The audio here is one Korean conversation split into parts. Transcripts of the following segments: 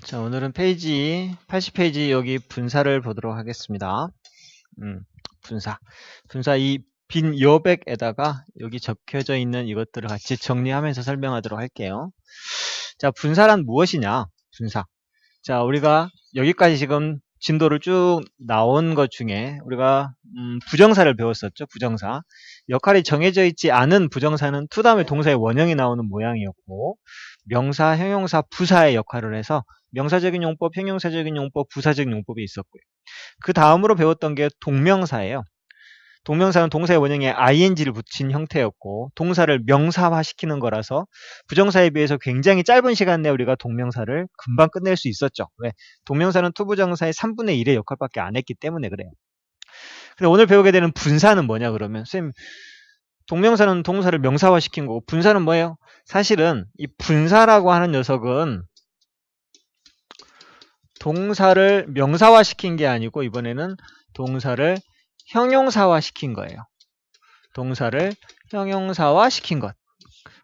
자, 오늘은 페이지 80페이지 여기 분사를 보도록 하겠습니다. 분사 이 빈 여백에다가 여기 적혀져 있는 이것들을 같이 정리하면서 설명하도록 할게요. 자, 분사란 무엇이냐? 분사. 자, 우리가 여기까지 지금 진도를 쭉 나온 것 중에 우리가 부정사를 배웠었죠. 부정사. 역할이 정해져 있지 않은 부정사는 to 다음에 동사의 원형이 나오는 모양이었고, 명사, 형용사, 부사의 역할을 해서 명사적인 용법, 형용사적인 용법, 부사적인 용법이 있었고요. 그 다음으로 배웠던 게 동명사예요. 동명사는 동사의 원형에 ing를 붙인 형태였고, 동사를 명사화시키는 거라서 부정사에 비해서 굉장히 짧은 시간 내에 우리가 동명사를 금방 끝낼 수 있었죠. 왜? 동명사는 투부정사의 3분의 1의 역할밖에 안 했기 때문에 그래요. 근데 오늘 배우게 되는 분사는 뭐냐 그러면, 선생님, 동명사는 동사를 명사화시킨 거고 분사는 뭐예요? 사실은 이 분사라고 하는 녀석은 동사를 명사화시킨 게 아니고 이번에는 동사를 형용사화시킨 거예요. 동사를 형용사화시킨 것.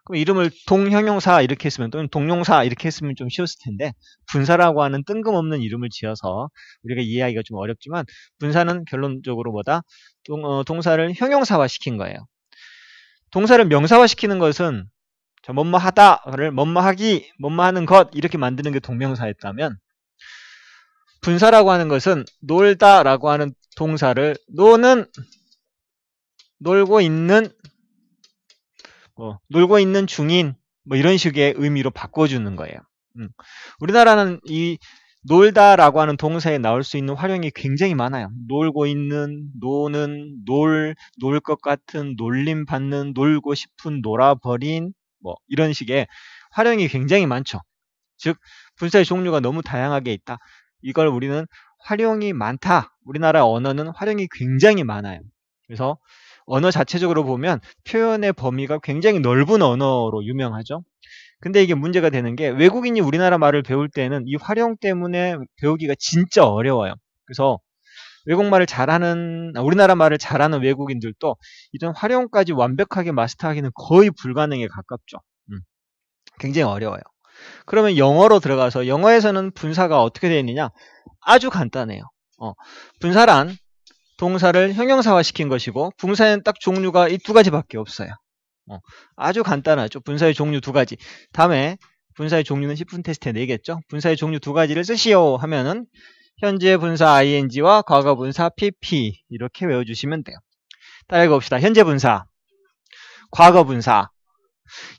그럼 이름을 동형용사 이렇게 했으면, 또는 동용사 이렇게 했으면 좀 쉬웠을 텐데, 분사라고 하는 뜬금없는 이름을 지어서 우리가 이해하기가 좀 어렵지만, 분사는 결론적으로 뭐다? 동사를 형용사화시킨 거예요. 동사를 명사화시키는 것은 뭐뭐 하다를 뭐뭐 하기, 뭐뭐 하는 것 이렇게 만드는 게 동명사였다면, 분사라고 하는 것은 놀다라고 하는 동사를 놀고 있는 중인 이런 식의 의미로 바꿔주는 거예요. 우리나라는 이 놀다라고 하는 동사에 나올 수 있는 활용이 굉장히 많아요. 놀고 있는, 노는, 놀 것 같은, 놀림 받는, 놀고 싶은, 놀아버린 이런 식의 활용이 굉장히 많죠. 즉 분사의 종류가 너무 다양하게 있다. 이걸 우리는 활용이 많다. 우리나라 언어는 활용이 굉장히 많아요. 그래서 언어 자체적으로 보면 표현의 범위가 굉장히 넓은 언어로 유명하죠. 근데 이게 문제가 되는 게, 외국인이 우리나라 말을 배울 때는 이 활용 때문에 배우기가 진짜 어려워요. 그래서 우리나라 말을 잘하는 외국인들도 이런 활용까지 완벽하게 마스터하기는 거의 불가능에 가깝죠. 굉장히 어려워요. 그러면 영어로 들어가서, 영어에서는 분사가 어떻게 되어 있느냐? 아주 간단해요. 분사란 동사를 형용사화시킨 것이고, 분사에는 딱 종류가 이 두 가지밖에 없어요. 아주 간단하죠. 분사의 종류 두 가지. 다음에 분사의 종류는 10분 테스트에 내겠죠. 분사의 종류 두 가지를 쓰시오 하면은 현재 분사 ing와 과거 분사 pp 이렇게 외워주시면 돼요. 따라 읽어봅시다. 현재 분사, 과거 분사.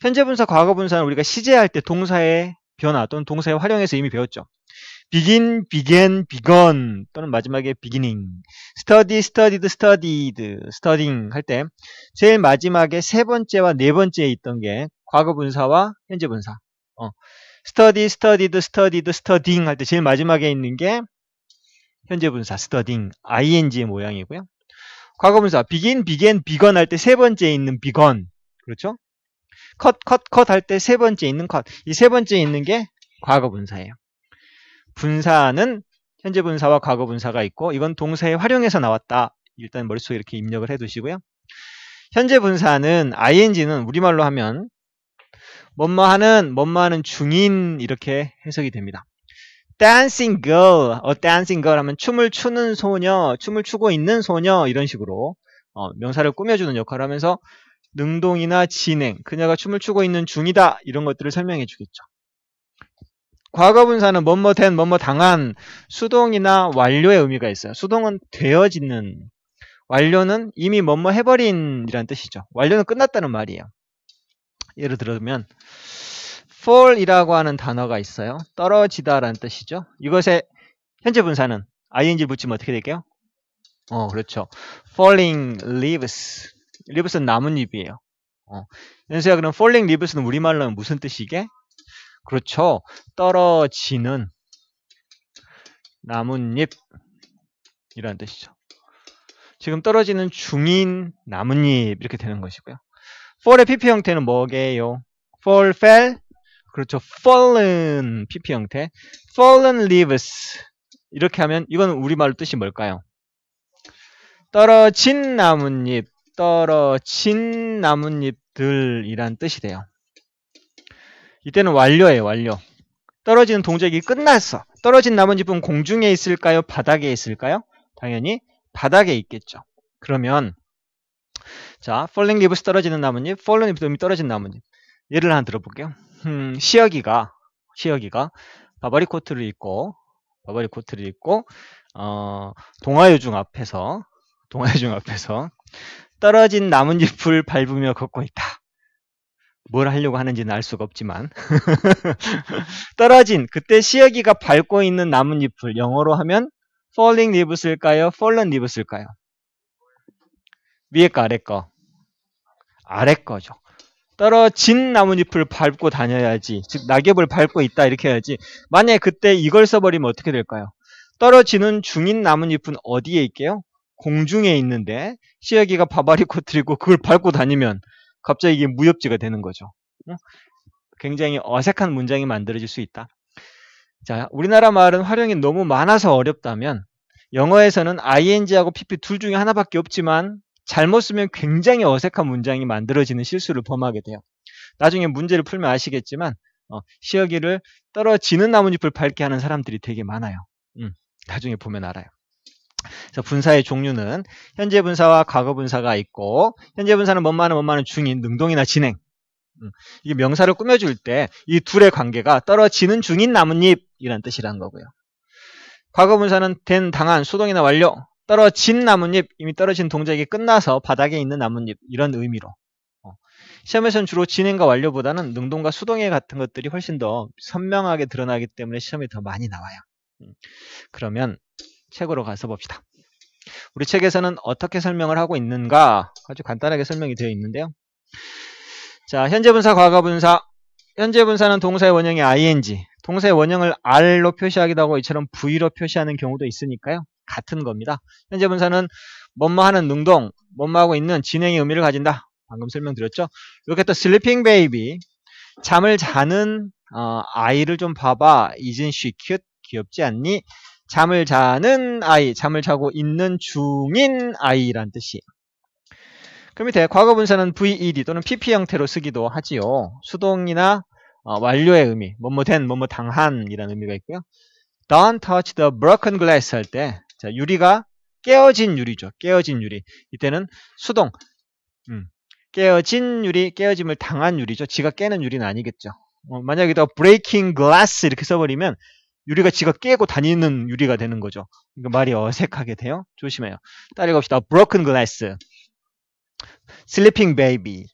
현재 분사, 과거 분사는 우리가 시제할 때 동사의 변화 또는 동사의 활용에서 이미 배웠죠. begin, began, begun 또는 마지막에 beginning, study, studied, studied, studying 할 때 제일 마지막에 세 번째와 네 번째에 있던 게 과거 분사와 현재 분사. study, studied, studied, studying 할 때 제일 마지막에 있는 게 현재 분사 studying, ing의 모양이고요. 과거 분사 begin, began, begun 할 때 세 번째에 있는 begun, 그렇죠? cut 할 때 세 번째 있는 cut, 이 세 번째에 있는 게 과거 분사예요. 분사는 현재 분사와 과거 분사가 있고, 이건 동사의 활용에서 나왔다. 일단 머릿속에 이렇게 입력을 해두시고요. 현재 분사는 ing는 우리말로 하면 뭐뭐하는 중인 이렇게 해석이 됩니다. dancing girl, dancing girl 하면 춤을 추는 소녀, 춤을 추고 있는 소녀 이런 식으로 명사를 꾸며주는 역할을 하면서 능동이나 진행, 그녀가 춤을 추고 있는 중이다 이런 것들을 설명해 주겠죠. 과거 분사는 뭐뭐 된, 뭐뭐 당한, 수동이나 완료의 의미가 있어요. 수동은 되어지는, 완료는 이미 뭐뭐 해버린 이란 뜻이죠. 완료는 끝났다는 말이에요. 예를 들면 fall 이라고 하는 단어가 있어요. 떨어지다 라는 뜻이죠. 이것의 현재 분사는 ing를 붙이면 어떻게 될까요? 그렇죠. falling leaves. leaves는 나뭇잎이에요. 연수야, 그럼 falling leaves는 우리말로는 무슨 뜻이게? 그렇죠. 떨어지는 나뭇잎 이라는 뜻이죠. 지금 떨어지는 중인 나뭇잎 이렇게 되는 것이고요. fall의 pp 형태는 뭐게요? fall, fell. 그렇죠. fallen pp 형태. fallen leaves 이렇게 하면 이건 우리말로 뜻이 뭘까요? 떨어진 나뭇잎, 떨어진 나뭇잎들 이란 뜻이 돼요. 이때는 완료예요. 완료. 떨어지는 동작이 끝났어. 떨어진 나뭇잎은 공중에 있을까요? 바닥에 있을까요? 당연히 바닥에 있겠죠. 그러면 자, falling leaves 떨어지는 나뭇잎, fallen leaves 떨어진 나뭇잎. 예를 하나 들어볼게요. 시어기가 바바리 코트를 입고 동아요중 앞에서 떨어진 나뭇잎을 밟으며 걷고 있다. 뭘 하려고 하는지는 알 수가 없지만 떨어진 그때 시어기가 밟고 있는 나뭇잎을 영어로 하면 falling leaves일까요? fallen leaves일까요? 위에 거 아래 거? 아래 거죠. 떨어진 나뭇잎을 밟고 다녀야지. 즉 낙엽을 밟고 있다 이렇게 해야지. 만약에 그때 이걸 써버리면 어떻게 될까요? 떨어지는 중인 나뭇잎은 어디에 있게요? 공중에 있는데 시어기가 바바리 코트를 입고 그걸 밟고 다니면 갑자기 이게 무협지가 되는 거죠. 굉장히 어색한 문장이 만들어질 수 있다. 자, 우리나라 말은 활용이 너무 많아서 어렵다면 영어에서는 ing하고 pp 둘 중에 하나밖에 없지만 잘못 쓰면 굉장히 어색한 문장이 만들어지는 실수를 범하게 돼요. 나중에 문제를 풀면 아시겠지만 시어기를 떨어지는 나뭇잎을 밟게 하는 사람들이 되게 많아요. 나중에 보면 알아요. 그래서 분사의 종류는 현재 분사와 과거 분사가 있고 현재 분사는 뭐뭐하는 중인, 능동이나 진행. 이게 명사를 꾸며줄 때 이 둘의 관계가 떨어지는 중인 나뭇잎이라는 뜻이라는 거고요. 과거 분사는 된, 당한, 수동이나 완료, 떨어진 나뭇잎, 이미 떨어진 동작이 끝나서 바닥에 있는 나뭇잎 이런 의미로. 시험에서는 주로 진행과 완료보다는 능동과 수동의 같은 것들이 훨씬 더 선명하게 드러나기 때문에 시험에 더 많이 나와요. 그러면 책으로 가서 봅시다. 우리 책에서는 어떻게 설명을 하고 있는가 아주 간단하게 설명이 되어 있는데요. 자, 현재 분사, 과거 분사. 현재 분사는 동사의 원형이 ing, 동사의 원형을 r로 표시하기도 하고 이처럼 v로 표시하는 경우도 있으니까요. 같은 겁니다. 현재 분사는 뭐뭐하는 능동, 뭐뭐하고 있는 진행의 의미를 가진다. 방금 설명드렸죠. 이렇게 또 sleeping baby, 잠을 자는 아이를 좀 봐봐. Isn't she cute? 귀엽지 않니? 잠을 자는 아이, 잠을 자고 있는 중인 아이란 뜻이에요. 그 밑에 과거 분사는 VED 또는 PP 형태로 쓰기도 하지요. 수동이나 완료의 의미, 뭐뭐 된, 뭐뭐 당한 이라는 의미가 있고요. Don't touch the broken glass 할 때, 자, 유리가 깨어진 유리죠. 깨어진 유리. 이때는 수동. 깨어진 유리, 깨어짐을 당한 유리죠. 지가 깨는 유리는 아니겠죠. 만약에 더 breaking glass 이렇게 써버리면 유리가 지가 깨고 다니는 유리가 되는 거죠. 그러니까 말이 어색하게 돼요. 조심해요. 따라 읽읍시다. broken glass, sleeping baby.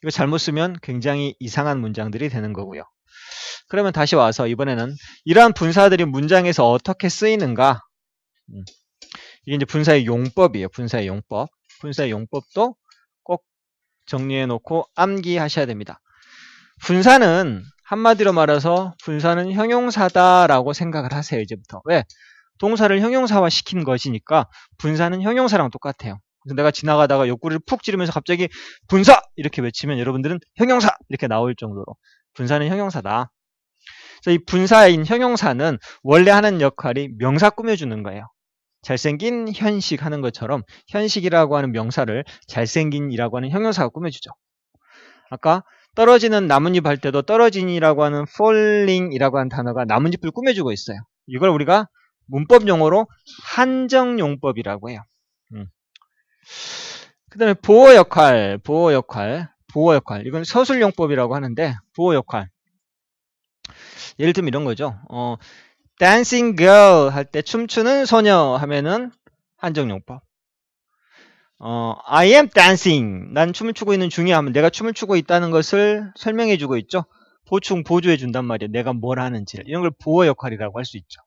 이거 잘못 쓰면 굉장히 이상한 문장들이 되는 거고요. 그러면 다시 와서 이번에는 이러한 분사들이 문장에서 어떻게 쓰이는가? 이게 이제 분사의 용법이에요. 분사의 용법. 분사의 용법도 꼭 정리해 놓고 암기하셔야 됩니다. 분사는 한마디로 말해서 분사는 형용사다라고 생각을 하세요. 이제부터. 왜? 동사를 형용사화 시킨 것이니까 분사는 형용사랑 똑같아요. 그래서 내가 지나가다가 옆구리를 푹 찌르면서 갑자기 분사! 이렇게 외치면 여러분들은 형용사! 이렇게 나올 정도로 분사는 형용사다. 그래서 이 분사인 형용사는 원래 하는 역할이 명사 꾸며주는 거예요. 잘생긴 현식 하는 것처럼 현식이라고 하는 명사를 잘생긴이라고 하는 형용사가 꾸며주죠. 아까 떨어지는 나뭇잎 할 때도 떨어진이라고 하는 falling이라고 하는 단어가 나뭇잎을 꾸며주고 있어요. 이걸 우리가 문법 용어로 한정용법이라고 해요. 그 다음에 보호 역할. 이건 서술용법이라고 하는데 보호 역할. 예를 들면 이런 거죠. dancing girl 할 때 춤추는 소녀 하면은 한정용법. I am dancing. 난 춤을 추고 있는 중이야 하면 내가 춤을 추고 있다는 것을 설명해 주고 있죠. 보조해 준단 말이에요. 내가 뭘 하는지를. 이런 걸 보호 역할이라고 할 수 있죠.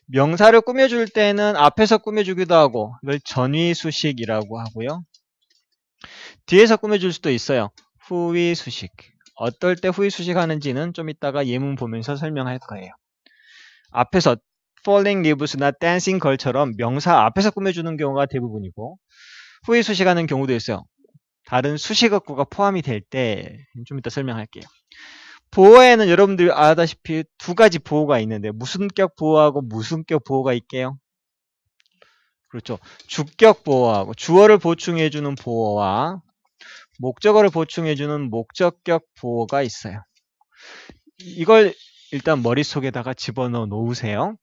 명사를 꾸며줄 때는 앞에서 꾸며주기도 하고 이걸 전위수식이라고 하고요. 뒤에서 꾸며줄 수도 있어요. 후위수식. 어떨 때 후위수식 하는지는 좀 이따가 예문 보면서 설명할 거예요. 앞에서 falling leaves나 dancing girl처럼 명사 앞에서 꾸며주는 경우가 대부분이고 후위수식 하는 경우도 있어요. 다른 수식어구가 포함이 될 때 좀 이따 설명할게요. 보호에는 여러분들이 아다시피 두 가지 보호가 있는데 무슨격 보호하고 무슨격 보호가 있게요. 그렇죠. 주격 보호하고 주어를 보충해주는 보호와 목적어를 보충해주는 목적격 보호가 있어요. 이걸 일단 머릿속에다가 집어넣어 놓으세요.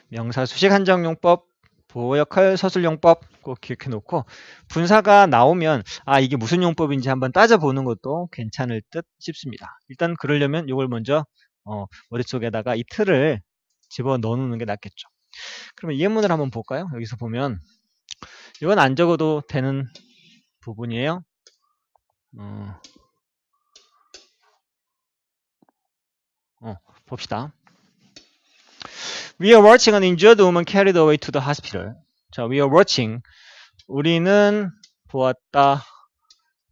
명사 수식 한정용법, 보호역할 서술용법 꼭 기억해 놓고 분사가 나오면 이게 무슨 용법인지 한번 따져보는 것도 괜찮을 듯 싶습니다. 일단 그러려면 이걸 먼저 머릿속에다가 이 틀을 집어넣어 놓는 게 낫겠죠. 그러면 예문을 한번 볼까요? 여기서 보면 이건 안 적어도 되는 부분이에요. 봅시다. We are watching an injured woman carried away to the hospital. 자, we are watching. 우리는 보았다.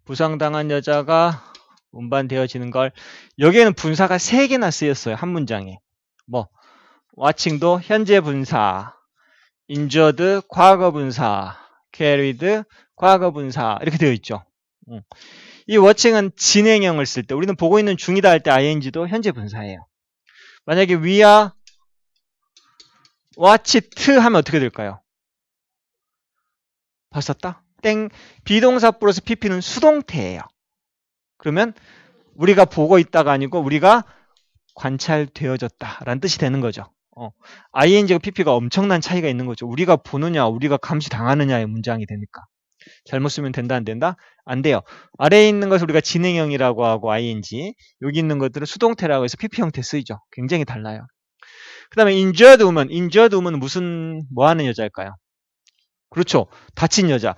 부상당한 여자가 운반되어지는 걸. 여기에는 분사가 3개나 쓰였어요. 한 문장에. watching도 현재 분사, injured 과거 분사, carried 과거 분사 이렇게 되어 있죠. 이 watching은 진행형을 쓸 때 우리는 보고 있는 중이다 할 때 ing도 현재 분사예요. 만약에 we are watch it 하면 어떻게 될까요? 봤었다? 땡. 비동사 플러스 pp는 수동태예요. 그러면 우리가 보고 있다가 아니고 우리가 관찰되어졌다 라는 뜻이 되는 거죠. ing과 pp가 엄청난 차이가 있는 거죠. 우리가 보느냐 우리가 감시당하느냐의 문장이 되니까. 잘못 쓰면 된다 안 된다? 안 돼요. 아래에 있는 것을 우리가 진행형이라고 하고 ing, 여기 있는 것들은 수동태라고 해서 pp 형태 쓰이죠. 굉장히 달라요. 그 다음에 injured woman. injured woman은 뭐 하는 여자일까요? 그렇죠. 다친 여자.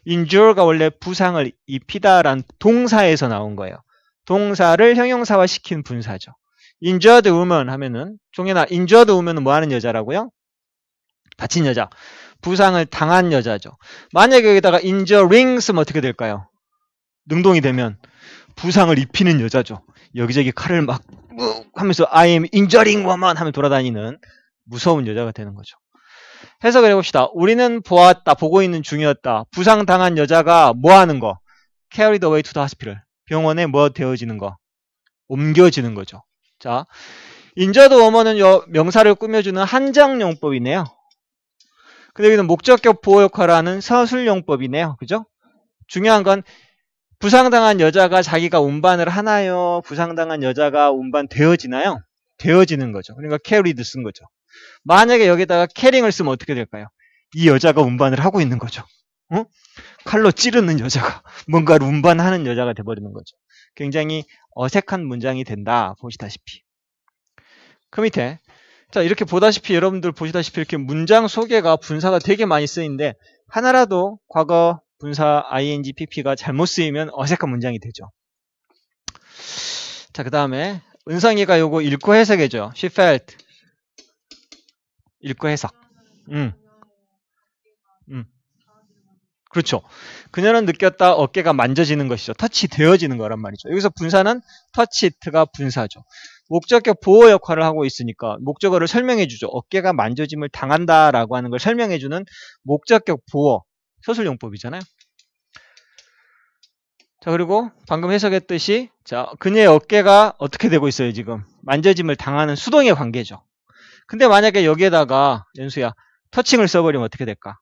injure가 원래 부상을 입히다라는 동사에서 나온 거예요. 동사를 형용사화 시킨 분사죠. injured woman 하면은 종현아, injured woman은 뭐 하는 여자라고요? 다친 여자. 부상을 당한 여자죠. 만약에 여기다가 injuring 쓰면 어떻게 될까요? 능동이 되면 부상을 입히는 여자죠. 여기저기 칼을 막 하면서 I am injuring woman 하면 돌아다니는 무서운 여자가 되는 거죠. 해석을 해봅시다. 우리는 보았다, 보고 있는 중이었다. 부상당한 여자가 뭐 하는 거? carried away to the hospital. 병원에 뭐 되어지는 거? 옮겨지는 거죠. 자, injured woman은 명사를 꾸며주는 한정용법이네요. 근데 여기는 목적격 보호 역할을 하는 서술용법이네요. 그죠? 중요한 건 부상당한 여자가 자기가 운반을 하나요? 부상당한 여자가 운반되어지나요? 되어지는 거죠. 그러니까 carried 쓴 거죠. 만약에 여기다가 carrying을 쓰면 어떻게 될까요? 이 여자가 운반을 하고 있는 거죠. 칼로 찌르는 여자가 뭔가를 운반하는 여자가 돼버리는 거죠. 굉장히 어색한 문장이 된다. 보시다시피. 그 밑에 자, 이렇게 보다시피 여러분들 보시다시피 이렇게 문장 소개가 분사가 되게 많이 쓰이는데 하나라도 과거 분사 ing, pp가 잘못 쓰이면 어색한 문장이 되죠. 자, 그 다음에 은성이가 요거 읽고 해석해줘. She felt. 읽고 해석. 그렇죠. 그녀는 느꼈다. 어깨가 만져지는 것이죠. 터치 되어지는 거란 말이죠. 여기서 분사는 touch it가 분사죠. 목적격 보호 역할을 하고 있으니까 목적어를 설명해 주죠. 어깨가 만져짐을 당한다라고 하는 걸 설명해 주는 목적격 보호 서술용법이잖아요. 자, 그리고 방금 해석했듯이 자, 그녀의 어깨가 어떻게 되고 있어요, 지금? 만져짐을 당하는 수동의 관계죠. 근데 만약에 여기에다가 연수야 터칭을 써버리면 어떻게 될까?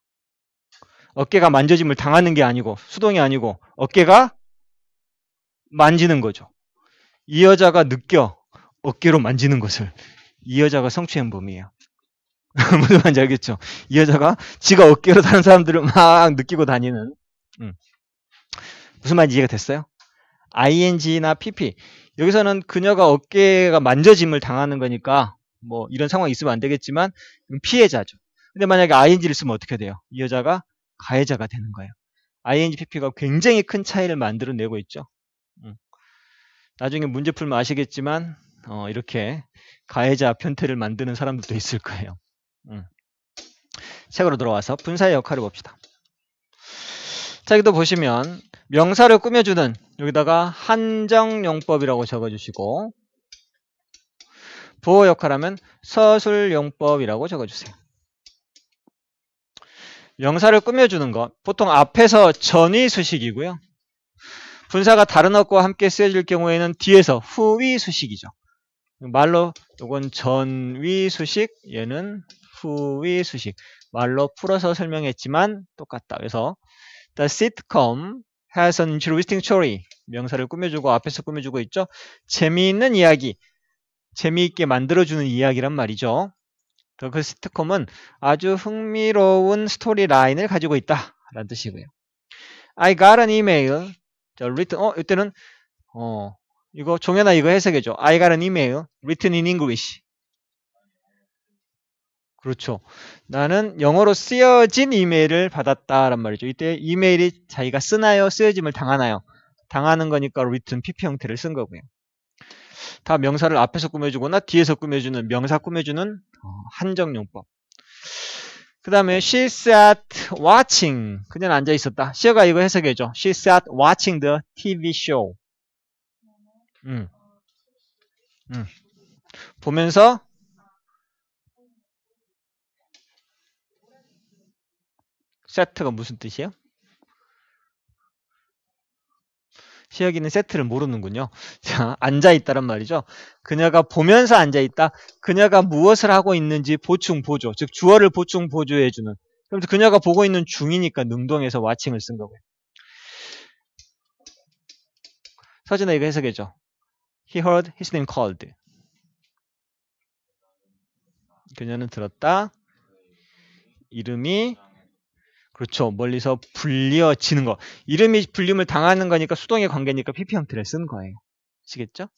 어깨가 만져짐을 당하는 게 아니고 수동이 아니고 어깨가 만지는 거죠. 이 여자가 느껴 어깨로 만지는 것을. 이 여자가 성추행범이에요. 무슨 말인지 알겠죠? 이 여자가 지가 어깨로 다른 사람들을 막 느끼고 다니는. 무슨 말인지 이해가 됐어요? ing나 pp. 여기서는 그녀가 어깨가 만져짐을 당하는 거니까 뭐 이런 상황이 있으면 안 되겠지만 피해자죠. 근데 만약에 ing를 쓰면 어떻게 돼요? 이 여자가 가해자가 되는 거예요. ing, pp가 굉장히 큰 차이를 만들어내고 있죠. 나중에 문제 풀면 아시겠지만 이렇게 가해자 편태를 만드는 사람들도 있을 거예요. 책으로 들어와서 분사의 역할을 봅시다. 자, 여기도 보시면 명사를 꾸며주는 여기다가 한정용법이라고 적어주시고 보호 역할하면 서술용법이라고 적어주세요. 명사를 꾸며주는 것 보통 앞에서 전위 수식이고요. 분사가 다른 어과 함께 쓰여질 경우에는 뒤에서 후위 수식이죠. 말로 이건 전위 수식, 얘는 후위 수식. 말로 풀어서 설명했지만 똑같다. 그래서 The sitcom has an interesting story. 명사를 꾸며주고 앞에서 꾸며주고 있죠. 재미있는 이야기, 재미있게 만들어주는 이야기란 말이죠. 그 시트콤은 아주 흥미로운 스토리 라인을 가지고 있다 라는 뜻이고요. I got an email. 자, written, 이때는 이거 종현아 이거 해석해줘. I got an email written in English. 그렇죠. 나는 영어로 쓰여진 이메일을 받았다란 말이죠. 이때 이메일이 자기가 쓰나요? 쓰여짐을 당하나요? 당하는 거니까 written PP 형태를 쓴 거고요. 다 명사를 앞에서 꾸며주거나 뒤에서 꾸며주는 명사 꾸며주는 한정용법. 그 다음에 she sat watching. 그냥 앉아 있었다. 시어가 이거 해석해줘. She sat watching the TV show. 보면서 세트가 무슨 뜻이에요? 시어기는 세트를 모르는군요. 자, 앉아있다란 말이죠. 그녀가 보면서 앉아있다. 그녀가 무엇을 하고 있는지 보충, 보조. 즉 주어를 보충, 보조해주는. 그럼 그녀가 보고 있는 중이니까 능동해서 watching을 쓴 거고요. 서진아 이거 해석해줘. He heard his name called. 그녀는 들었다. 이름이 그렇죠. 멀리서 불려지는 거. 이름이 불림을 당하는 거니까 수동의 관계니까 PP 형태를 쓴 거예요. 아시겠죠?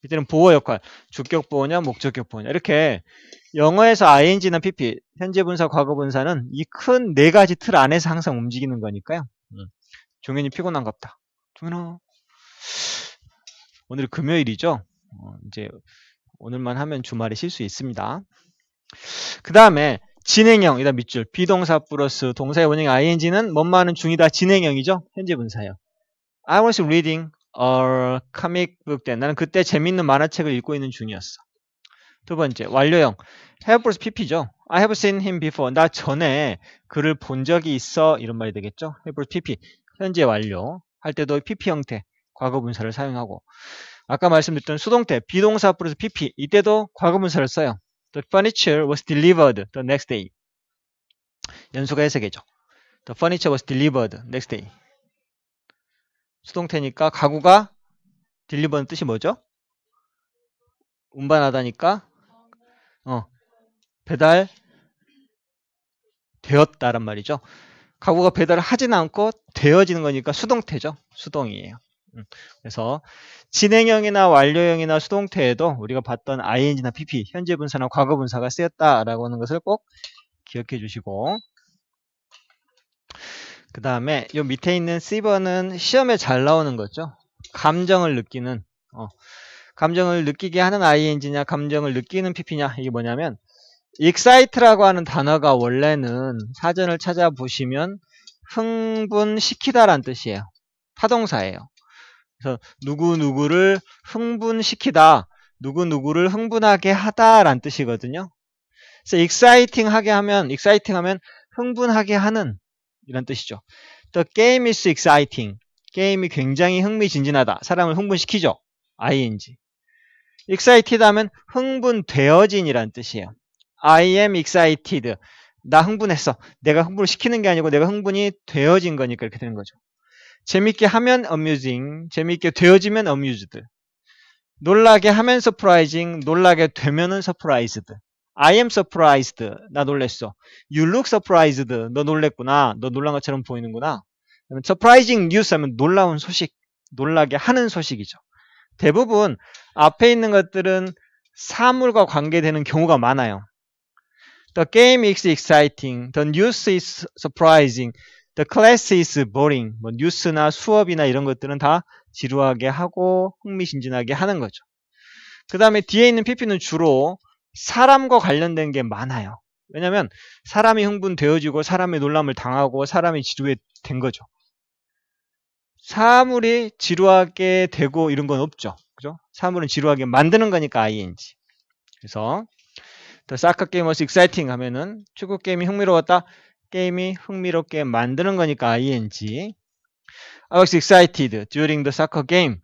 이때는 보호 역할. 주격 보호냐 목적격 보호냐. 이렇게 영어에서 ing나 PP, 현재 분사, 과거 분사는 이 큰 네 가지 틀 안에서 항상 움직이는 거니까요. 종현이 피곤한갑다. 종현아. 오늘 금요일이죠. 이제 오늘만 하면 주말에 쉴 수 있습니다. 그 다음에 진행형, 이다 밑줄. 비동사 플러스 동사의 원형 ing는 뭐뭐하는 중이다. 진행형이죠. 현재 분사예요. I was reading a comic book then. 나는 그때 재밌는 만화책을 읽고 있는 중이었어. 두 번째, 완료형. have 플러스 pp죠. I have seen him before. 나 전에 그를 본 적이 있어. 이런 말이 되겠죠. have 플러스 pp. 현재 완료. 할 때도 pp 형태, 과거 분사를 사용하고. 아까 말씀드렸던 수동태, 비동사 플러스 pp. 이때도 과거 분사를 써요. The furniture was delivered the next day. 연수가 해석해줘. The furniture was delivered next day. 수동태니까 가구가 deliver는 뜻이 뭐죠? 운반하다니까 배달 되었다란 말이죠. 가구가 배달을 하진 않고 되어지는 거니까 수동태죠. 수동이에요. 그래서 진행형이나 완료형이나 수동태에도 우리가 봤던 ing나 pp, 현재 분사나 과거 분사가 쓰였다라고 하는 것을 꼭 기억해 주시고, 그 다음에 요 밑에 있는 C번은 시험에 잘 나오는 거죠. 감정을 느끼는, 감정을 느끼게 하는 ing냐 감정을 느끼는 pp냐. 이게 뭐냐면 excite라고 하는 단어가 원래는 사전을 찾아보시면 흥분시키다란 뜻이에요. 타동사예요. 그래서 누구누구를 흥분시키다, 누구누구를 흥분하게 하다란 뜻이거든요. 그래서 exciting 하면 흥분하게 하는 이란 뜻이죠. The game is exciting. 게임이 굉장히 흥미진진하다. 사람을 흥분시키죠. ing. excited 하면 흥분되어진이란 뜻이에요. I am excited. 나 흥분했어. 내가 흥분을 시키는 게 아니고 내가 흥분이 되어진 거니까 이렇게 되는 거죠. 재밌게 하면 amusing, 재밌게 되어지면 amused. 놀라게 하면 surprising, 놀라게 되면은 surprised. I am surprised. 나 놀랬어. You look surprised. 너 놀랬구나. 너 놀란 것처럼 보이는구나. surprising news 하면 놀라운 소식, 놀라게 하는 소식이죠. 대부분 앞에 있는 것들은 사물과 관계되는 경우가 많아요. The game is exciting. The news is surprising. The class is boring. 뭐 뉴스나 수업이나 이런 것들은 다 지루하게 하고 흥미진진하게 하는 거죠. 그 다음에 뒤에 있는 PP는 주로 사람과 관련된 게 많아요. 왜냐하면 사람이 흥분되어지고 사람의 놀람을 당하고 사람이 지루해 된 거죠. 사물이 지루하게 되고 이런 건 없죠. 그죠? 사물은 지루하게 만드는 거니까 ing. 그래서 The soccer game was exciting 하면은 축구 게임이 흥미로웠다. 게임이 흥미롭게 만드는 거니까 ing. I was excited during the soccer game.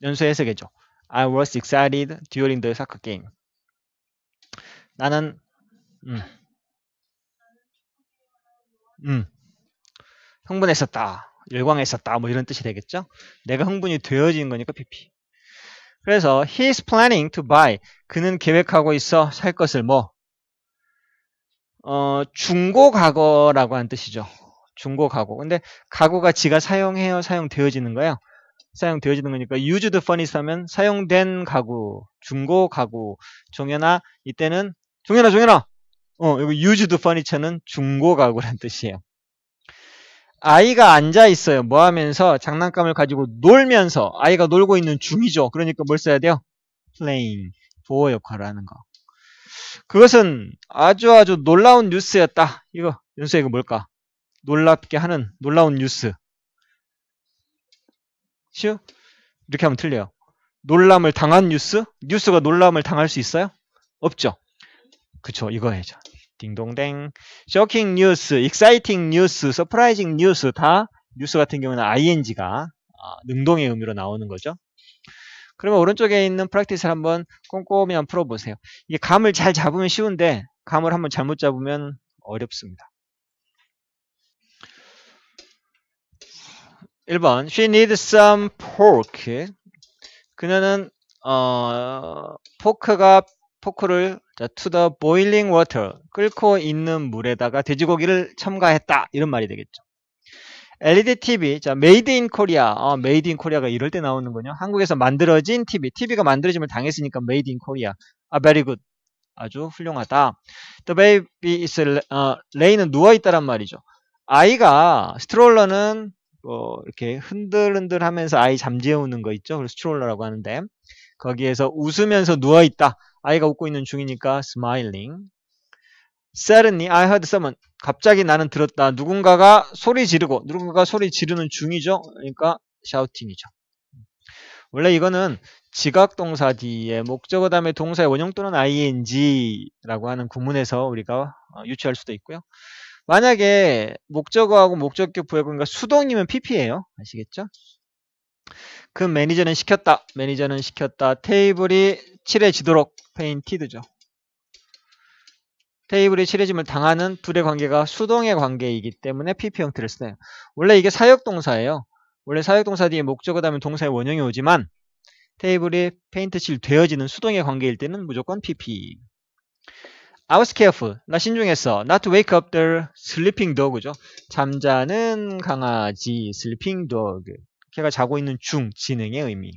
연수 해석해줘. I was excited during the soccer game. 나는 흥분했었다. 열광했었다 뭐 이런 뜻이 되겠죠. 내가 흥분이 되어진 거니까 PP. 그래서 he's planning to buy. 그는 계획하고 있어 살 것을 뭐 중고 가거라고 하는 뜻이죠. 중고 가고. 근데 가구가 지가 사용해요, 사용되어지는 거예요. 사용되어지는 거니까 used furniture 하면 사용된 가구, 중고 가구. 종현아, 이때는 종현아. 여기 used furniture는 중고 가구란 뜻이에요. 아이가 앉아 있어요. 뭐 하면서 장난감을 가지고 놀면서 아이가 놀고 있는 중이죠. 그러니까 뭘 써야 돼요? playing, 보호 역할을 하는 거. 그것은 아주 놀라운 뉴스였다. 이거 윤수야 이거 뭘까? 놀랍게 하는 놀라운 뉴스. 쉬우? 이렇게 하면 틀려요. 놀람을 당한 뉴스? 뉴스가 놀람을 당할 수 있어요? 없죠. 그쵸, 이거 해야죠. 딩동댕. 쇼킹 뉴스, 익사이팅 뉴스, 서프라이징 뉴스 다 뉴스 같은 경우는 ing가 능동의 의미로 나오는 거죠. 그러면 오른쪽에 있는 프랙티스를 한번 꼼꼼히 한번 풀어보세요. 이게 감을 잘 잡으면 쉬운데 감을 한번 잘못 잡으면 어렵습니다. 1번 She needs some pork. 그녀는 포크를 to the boiling water, 끓고 있는 물에다가 돼지고기를 첨가했다. 이런 말이 되겠죠. LED TV, 자, made in Korea. made in Korea가 이럴 때 나오는군요. 한국에서 만들어진 TV. TV가 만들어짐을 당했으니까 made in Korea. very good. 아주 훌륭하다. The baby is lay는 누워있다란 말이죠. 아이가, 스트롤러는 이렇게 흔들흔들 하면서 아이 잠재우는 거 있죠. 그래서 스트롤러라고 하는데, 거기에서 웃으면서 누워있다. 아이가 웃고 있는 중이니까 smiling. Suddenly I heard someone. 갑자기 나는 들었다. 누군가가 소리 지르는 중이죠. 그러니까 shouting이죠. 원래 이거는 지각동사 뒤에 목적어 다음에 동사의 원형 또는 ing라고 하는 구문에서 우리가 유추할 수도 있고요. 만약에 목적어하고 목적격 부여근과 수동이면 pp예요. 아시겠죠? 그 매니저는 시켰다. 테이블이 칠해지도록 painted죠. 테이블이 칠해짐을 당하는 둘의 관계가 수동의 관계이기 때문에 pp 형태를 써요. 원래 이게 사역동사예요. 원래 사역동사 뒤에 목적어 다음에 동사의 원형이 오지만 테이블이 페인트 칠 되어지는 수동의 관계일 때는 무조건 pp. I was careful. 나 신중했어. Not to wake up the sleeping dog죠. 잠자는 강아지, sleeping dog. 걔가 자고 있는 중, 진행의 의미.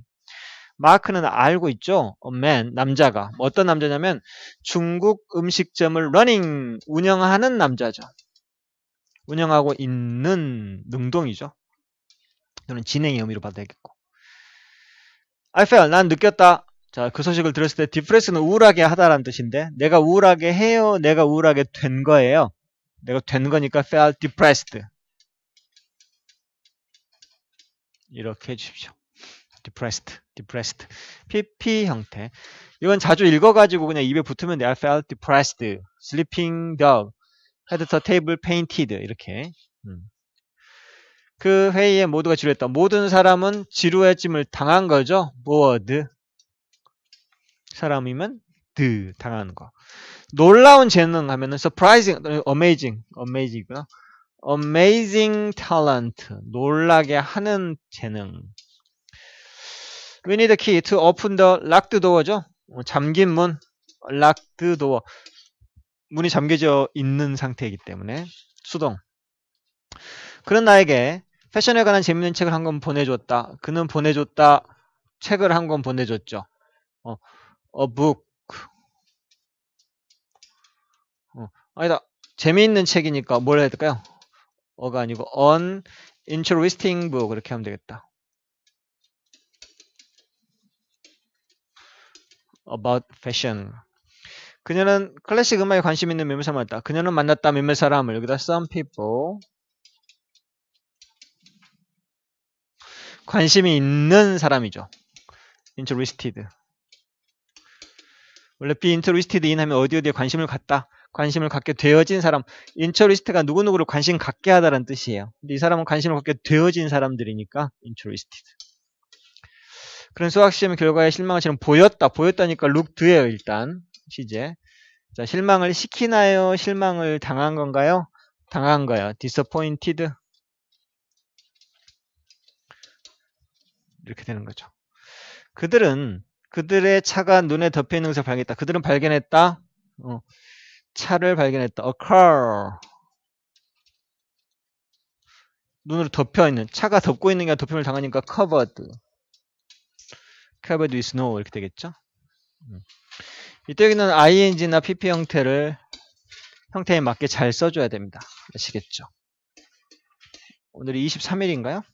마크는 알고 있죠. A man, 남자가. 어떤 남자냐면 중국 음식점을 running, 운영하는 남자죠. 운영하고 있는 능동이죠. 이거는 진행의 의미로 받아야겠고. I felt, 난 느꼈다. 자, 그 소식을 들었을 때 depress는 우울하게 하다라는 뜻인데 내가 우울하게 해요. 내가 우울하게 된 거예요. 내가 된 거니까 felt depressed. 이렇게 해주십시오. depressed. pp 형태. 이건 자주 읽어가지고 그냥 입에 붙으면 돼. I felt depressed. sleeping dog. had the table painted. 이렇게. 그 회의에 모두가 지루했다. 모든 사람은 지루해짐을 당한 거죠. bored. 사람이면 당하는 거. 놀라운 재능 하면은 surprising, amazing이구나. amazing talent. 놀라게 하는 재능. We need a key to open the locked door죠. 잠긴 문, locked door. 문이 잠겨져 있는 상태이기 때문에 수동. 그는 나에게 패션에 관한 재밌는 책을 한 권 보내줬다. 그는 보내줬다. 책을 한 권 보내줬죠. A book. 아니다. 재미있는 책이니까 뭘 해야 될까요? 어가 아니고 an interesting book. 그렇게 하면 되겠다. about fashion. 그녀는 클래식 음악에 관심 있는 몇몇 사람을 만났다. 그녀는 만났다 몇몇 사람을. 여기다 some people. 관심이 있는 사람이죠. interested. 원래 be interested in 하면 어디에 관심을 갖다. 관심을 갖게 되어진 사람. interest가 누구누구를 관심 갖게 하다라는 뜻이에요. 근데 이 사람은 관심을 갖게 되어진 사람들이니까 interested. 그런 수학시험 결과에 실망을 지금 보였다니까 looked예요. 일단 시제. 자, 실망을 시키나요? 실망을 당한 건가요? 당한 거예요. disappointed. 이렇게 되는 거죠. 그들의 차가 눈에 덮여 있는 것을 발견했다. 그들은 발견했다. 차를 발견했다. occur. 눈으로 덮여 있는, 차가 덮고 있는 게 덮임을 당하니까 covered with snow 이렇게 되겠죠. 이때 여기는 ing나 pp 형태에 맞게 잘 써줘야 됩니다. 아시겠죠? 오늘이 23일인가요?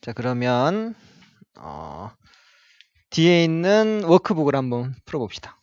자, 그러면 뒤에 있는 워크북을 한번 풀어봅시다.